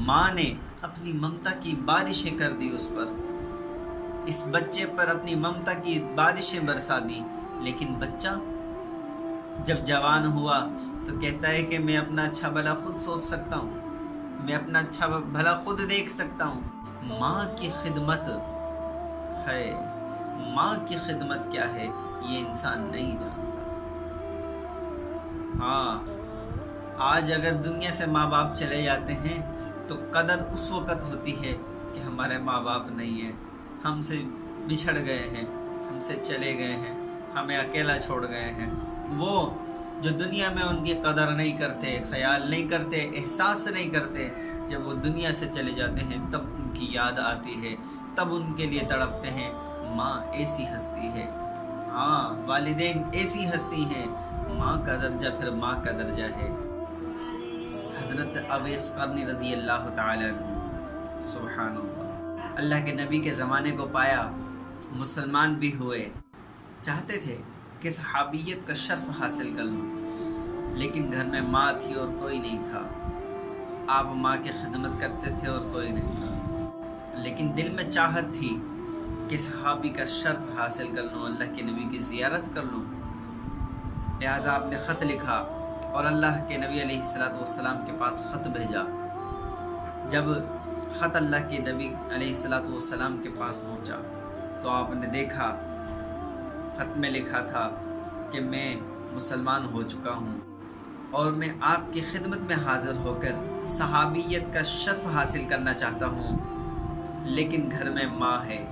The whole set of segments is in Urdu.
ماں نے اپنی ممتا کی بارشیں کر دی اس پر، اس بچے پر اپنی ممتا کی بارشیں برسا دی، لیکن بچہ جب جوان ہوا تو کہتا ہے کہ میں اپنا اچھا بھلا خود سوچ سکتا ہوں، میں اپنا اچھا بھلا خود دیکھ سکتا ہوں۔ ماں کی خدمت ہے، ماں کی خدمت کیا ہے یہ انسان نہیں جانتا۔ ہاں، آج اگر دنیا سے ماں باپ چلے جاتے ہیں تو قدر اس وقت ہوتی ہے کہ ہمارے ماں باپ نہیں ہیں، ہم سے بچھڑ گئے ہیں، ہم سے چلے گئے ہیں، ہمیں اکیلا چھوڑ گئے ہیں۔ وہ جو دنیا میں ان کی قدر نہیں کرتے، خیال نہیں کرتے، احساس نہیں کرتے، جب وہ دنیا سے چلے جاتے ہیں تب ان کی یاد آتی ہے، تب ان کے لیے تڑپتے ہیں۔ ماں ایسی ہستی ہے، ہاں والدین ایسی ہستی ہیں، ماں کا درجہ پھر ماں کا درجہ ہے۔ حضرت اویس قرنی رضی اللہ تعالیٰ عنہ، سبحان اللہ، اللہ کے نبی کے زمانے کو پایا، مسلمان بھی ہوئے، چاہتے تھے کہ صحابیت کا شرف حاصل کر لوں، لیکن گھر میں ماں تھی اور کوئی نہیں تھا۔ آپ ماں کی خدمت کرتے تھے اور کوئی نہیں تھا، لیکن دل میں چاہت تھی کہ صحابی کا شرف حاصل کر لوں، اللہ کے نبی کی زیارت کر لوں۔ لہٰذا آپ نے خط لکھا اور اللہ کے نبی علیہ السلام کے پاس خط بھیجا۔ جب خط اللہ کے نبی علیہ السلام کے پاس پہنچا تو آپ نے دیکھا خط میں لکھا تھا کہ میں مسلمان ہو چکا ہوں اور میں آپ کی خدمت میں حاضر ہو کر صحابیت کا شرف حاصل کرنا چاہتا ہوں، لیکن گھر میں ماں ہے،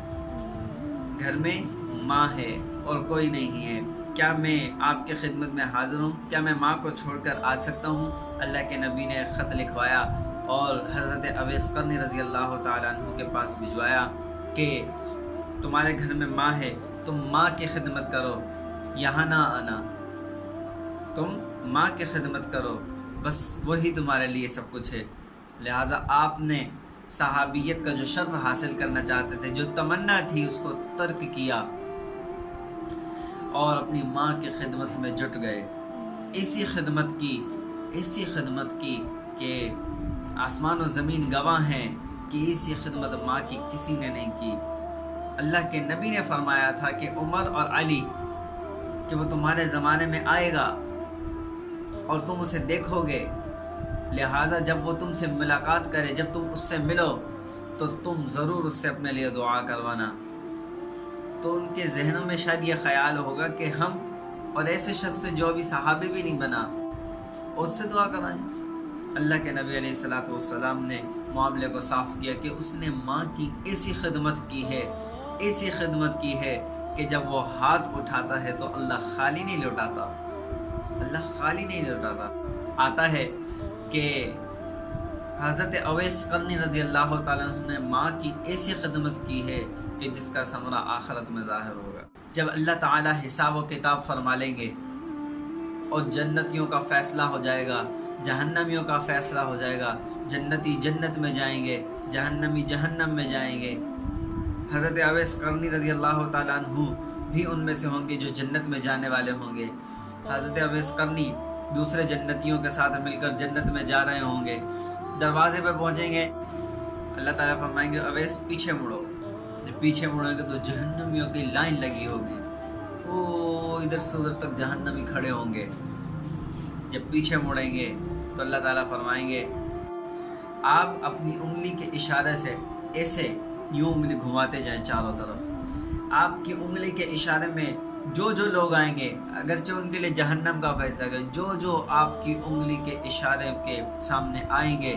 گھر میں ماں ہے اور کوئی نہیں ہے۔ کیا میں آپ کی خدمت میں حاضر ہوں؟ کیا میں ماں کو چھوڑ کر آ سکتا ہوں؟ اللہ کے نبی نے خط لکھوایا اور حضرت اویس قرنی رضی اللہ تعالیٰ عنہ کے پاس بھجوایا کہ تمہارے گھر میں ماں ہے، تم ماں کی خدمت کرو، یہاں نہ آنا، تم ماں کی خدمت کرو، بس وہی تمہارے لیے سب کچھ ہے۔ لہٰذا آپ نے صحابیت کا جو شرف حاصل کرنا چاہتے تھے، جو تمنا تھی، اس کو ترک کیا اور اپنی ماں کی خدمت میں جٹ گئے۔ ایسی خدمت کی کہ آسمان و زمین گواہ ہیں کہ ایسی خدمت ماں کی کسی نے نہیں کی۔ اللہ کے نبی نے فرمایا تھا کہ عمر اور علی کہ وہ تمہارے زمانے میں آئے گا اور تم اسے دیکھو گے، لہٰذا جب وہ تم سے ملاقات کرے، جب تم اس سے ملو تو تم ضرور اس سے اپنے لیے دعا کروانا۔ تو ان کے ذہنوں میں شاید یہ خیال ہوگا کہ ہم اور ایسے شخص سے جو ابھی صحابی بھی نہیں بنا، اس سے دعا کرائیں۔ اللہ کے نبی علیہ السلام نے معاملے کو صاف کیا کہ اس نے ماں کی ایسی خدمت کی ہے کہ جب وہ ہاتھ اٹھاتا ہے تو اللہ خالی نہیں لوٹاتا۔ آتا ہے کہ حضرت اویس قرنی رضی اللہ تعالیٰ عنہ نے ماں کی ایسی خدمت کی ہے کہ جس کا ثمرہ آخرت میں ظاہر ہوگا۔ جب اللہ تعالیٰ حساب و کتاب فرما لیں گے اور جنتیوں کا فیصلہ ہو جائے گا، جہنمیوں کا فیصلہ ہو جائے گا، جنتی جنت میں جائیں گے، جہنمی جہنم میں جائیں گے، حضرت اویس قرنی رضی اللہ تعالیٰ عنہ بھی ان میں سے ہوں گے جو جنت میں جانے والے ہوں گے۔ حضرت اویس قرنی دوسرے جنتیوں کے ساتھ مل کر جنت میں جا رہے ہوں گے، دروازے پہ پہنچیں گے، اللہ تعالیٰ فرمائیں گے اویس پیچھے مڑو۔ جب پیچھے مڑیں گے تو جہنمیوں کی لائن لگی ہوگی، ادھر سے ادھر تک جہنمی کھڑے ہوں گے۔ جب پیچھے مڑیں گے تو اللہ تعالیٰ فرمائیں گے آپ اپنی انگلی کے اشارے سے ایسے یوں انگلی گھماتے جائیں چاروں طرف، آپ کی انگلی کے اشارے میں جو لوگ آئیں گے، اگرچہ ان کے لیے جہنم کا فیصلہ ہے، جو آپ کی انگلی کے اشارے کے سامنے آئیں گے،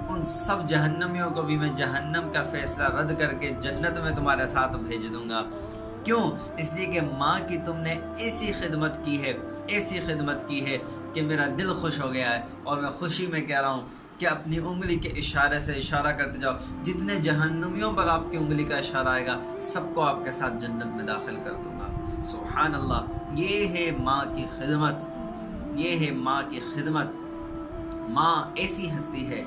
ان سب جہنمیوں کو بھی میں جہنم کا فیصلہ رد کر کے جنت میں تمہارے ساتھ بھیج دوں گا۔ کیوں؟ اس لیے کہ ماں کی تم نے ایسی خدمت کی ہے کہ میرا دل خوش ہو گیا ہے، اور میں خوشی میں کہہ رہا ہوں کہ اپنی انگلی کے اشارے سے اشارہ کرتے جاؤ، جتنے جہنمیوں پر آپ کی انگلی کا اشارہ آئے گا سب کو آپ کے ساتھ جنت میں داخل کر دوں گا۔ سبحان اللہ، یہ ہے ماں کی خدمت۔ ماں ایسی ہستی ہے،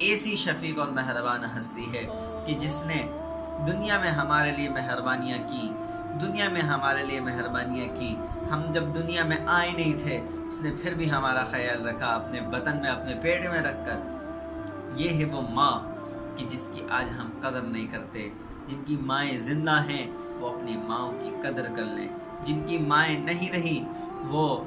ایسی شفیق اور مہربان ہستی ہے کہ جس نے دنیا میں ہمارے لیے مہربانیاں کی۔ ہم جب دنیا میں آئے نہیں تھے، اس نے پھر بھی ہمارا خیال رکھا، اپنے بطن میں، اپنے پیٹ میں رکھ کر یہ ہے وہ ماں کہ جس کی آج ہم قدر نہیں کرتے۔ جن کی مائیں زندہ ہیں وہ اپنی ماؤں کی قدر کر لیں، جن کی مائیں نہیں رہی وہ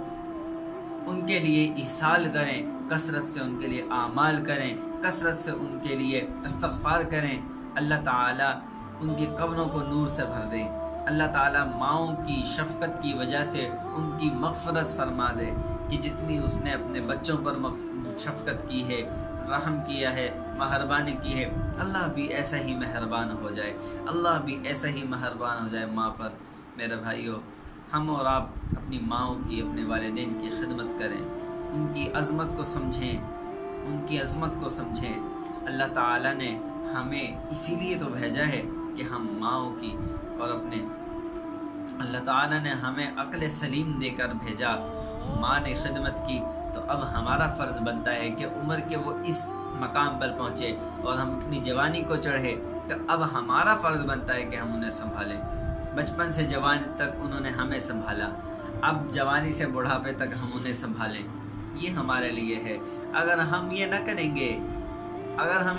ان کے لیے احسان کریں، کثرت سے ان کے لیے اعمال کریں، کثرت سے ان کے لیے استغفار کریں۔ اللہ تعالیٰ ان کی قبروں کو نور سے بھر دے۔ اللہ تعالیٰ ماؤں کی شفقت کی وجہ سے ان کی مغفرت فرما دے کہ جتنی اس نے اپنے بچوں پر شفقت کی ہے، رحم کیا ہے، مہربانی کی ہے، اللہ بھی ایسا ہی مہربان ہو جائے، اللہ بھی ایسا ہی مہربان ہو جائے ماں پر۔ میرے بھائیوں، ہم اور آپ اپنی ماؤں کی، اپنے والدین کی خدمت کریں، ان کی عظمت کو سمجھیں، ان کی عظمت کو سمجھیں۔ اللہ تعالیٰ نے ہمیں اسی لیے تو بھیجا ہے کہ ہم ماؤں کی اور اپنے اللہ تعالیٰ نے ہمیں عقل سلیم دے کر بھیجا، ماں نے خدمت کی، تو اب ہمارا فرض بنتا ہے کہ عمر کے وہ اس مقام پر پہنچے اور ہم اپنی جوانی کو چڑھے، تو اب ہمارا فرض بنتا ہے کہ ہم انہیں سنبھالیں۔ بچپن سے جوانی تک انہوں نے ہمیں سنبھالا، اب جوانی سے بڑھاپے تک ہم انہیں سنبھالیں، یہ ہمارے لیے ہے۔ اگر ہم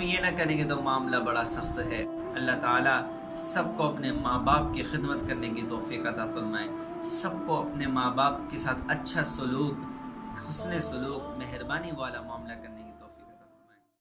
یہ نہ کریں گے تو معاملہ بڑا سخت ہے۔ اللہ تعالیٰ سب کو اپنے ماں باپ کی خدمت کرنے کی توفیق عطا فرمائے، سب کو اپنے ماں باپ کے ساتھ اچھا سلوک، حسن سلوک، مہربانی والا معاملہ کرنے